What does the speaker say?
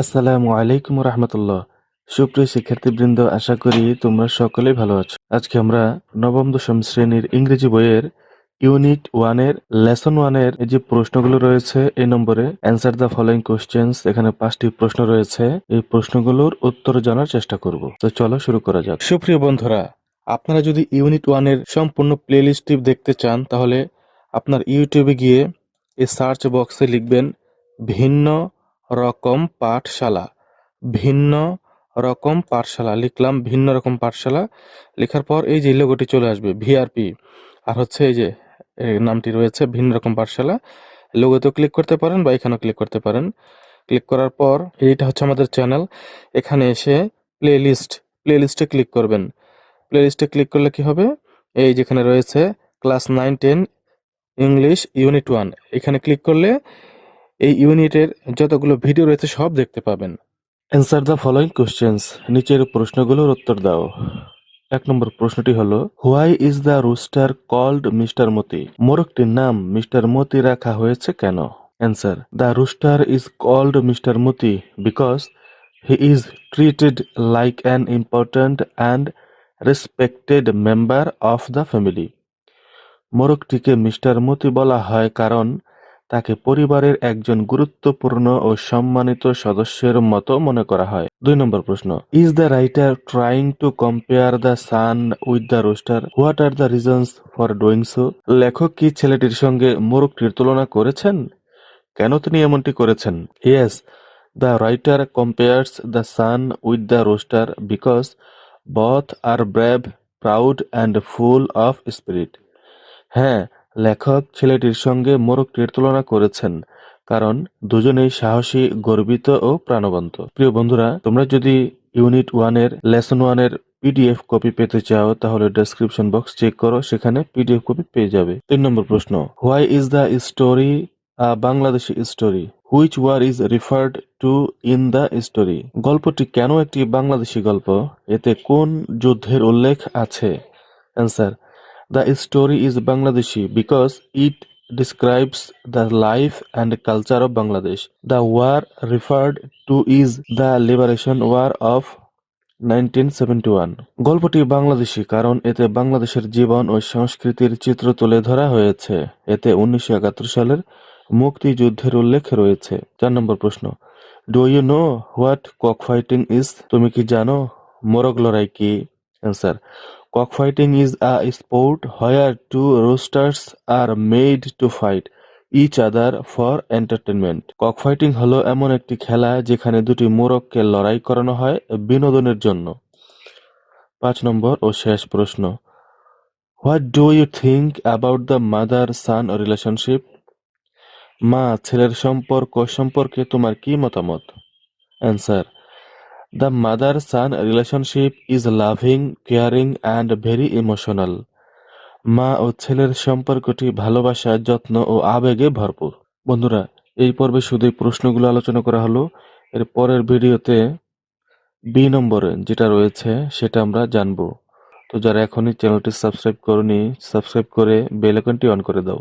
আসসালামু আলাইকুম রহমতুল্লাহ। সুপ্রিয় শিক্ষার্থীবৃন্দ, আশা করি তোমরা সকলেই ভালো আছো। আজকে আমরা নবম দশম শ্রেণীর ইংরেজি বইয়ের ইউনিট 1 এর লেসন 1 এর এই যে প্রশ্নগুলো রয়েছে এই নম্বরে অ্যান্সার দ্য ফলোইং কোশ্চেন্স, এখানে 5টি প্রশ্ন রয়েছে। এই প্রশ্নগুলোর উত্তর জানার চেষ্টা করব। তো চলো শুরু করা যাক। সুপ্রিয় বন্ধুরা, আপনারা যদি ইউনিট 1 এর সম্পূর্ণ প্লেলিস্টটি দেখতে চান তাহলে আপনার ইউটিউবে গিয়ে এই সার্চ বক্সে লিখবেন ভিন্ন রকম পাঠশালা। ভিন্ন রকম পাঠশালা লিখলাম, ভিন্ন রকম পাঠশালা লেখার পর এই যে লোগোটি চলে আসবে ভিআরপি, আর হচ্ছে এই যে নামটি রয়েছে ভিন্ন রকম পাঠশালা। লোগোতেও ক্লিক করতে পারেন বা এখানেও ক্লিক করতে পারেন। ক্লিক করার পর এইটা হচ্ছে আমাদের চ্যানেল। এখানে এসে প্লেলিস্টে ক্লিক করবেন। প্লেলিস্টে ক্লিক করলে কি হবে, এই যেখানে রয়েছে ক্লাস 9-10 ইংলিশ ইউনিট 1, এখানে ক্লিক করলে এই ইউনিটের যতগুলো ভিডিও রয়েছে সব দেখতে পাবেন। অ্যান্সার দ্য ফলোইং কোশ্চেন্স, নিচের প্রশ্নগুলোর উত্তর দাও। 1 নম্বর প্রশ্নটি হলো, why is the rooster called mister Moti? মোরগটির নাম মিস্টার মতি রাখা হয়েছে কেন? Answer, the rooster is called mister Moti because he is treated like an important and respected member of the family. মোরগটিকে মিস্টার মতি বলা হয় কারণ তাকে পরিবারের একজন গুরুত্বপূর্ণ ও সম্মানিত সদস্যের মতো মনে করা হয়। 2 নম্বর প্রশ্ন, is the writer trying to compare the son with the rooster? What are the reasons for doing so? লেখক কি ছেলেটির সঙ্গে মোরগটির তুলনা করেছেন? কেন তিনি এমনটি করেছেন? Yes, the writer compares the son with the rooster because both are brave, proud and full of spirit. হ্যাঁ, লেখক ছেলেটির সঙ্গে মোরগটির তুলনা করেছেন কারণ দুজনেই সাহসী, গর্বিত ও প্রাণবন্ত। প্রিয় বন্ধুরা, তোমরা যদি ইউনিট 1 এর লেসন 1 এর পিডিএফ কপি পেতে চাও তাহলে ডেসক্রিপশন বক্স চেক করো, সেখানে পিডিএফ কপি পেয়ে যাবে। 3 নম্বর প্রশ্ন, why is the story a Bangladeshi story? Which war is referred to in the story? গল্পটি কেন একটি বাংলাদেশি গল্প? এতে কোন যুদ্ধের উল্লেখ আছে? Answer, the story is Bangladeshi because it describes the life and culture of Bangladesh. The war referred to is the Liberation War of 1971. গল্পটি বাংলাদেশী কারণ এতে বাংলাদেশের জীবন ও সংস্কৃতির চিত্র তুলে ধরা হয়েছে। এতে 1971 সালের মুক্তিযুদ্ধের উল্লেখ রয়েছে। 4 নম্বর প্রশ্ন, do you know what cock fighting is? তুমি কি জানো মোরগ লড়াই কি? Answer, cockfighting is a sport where two roosters are made to fight each other for entertainment. ককফাইটিং হলো এমন একটি খেলা যেখানে দুটি মোরগকে লড়াই করানো হয় বিনোদনের জন্য। 5 নম্বর ও শেষ প্রশ্ন, what do you think about the mother son relationship? মা ছেলের সম্পর্ক সম্পর্কে তোমার কি মতামত? Answer, the mother-son relationship is loving, caring and very emotional. মা ও ছেলের সম্পর্কটি ভালোবাসা, যত্ন ও আবেগে ভরপুর। বন্ধুরা, এই পর্বে শুধু এই প্রশ্নগুলো আলোচনা করা হলো। এর পরের ভিডিওতে বি নম্বরে যেটা রয়েছে সেটা আমরা জানবো। তো যারা এখনই চ্যানেলটি সাবস্ক্রাইব করনি, সাবস্ক্রাইব করে বেল আইকনটি অন করে দাও।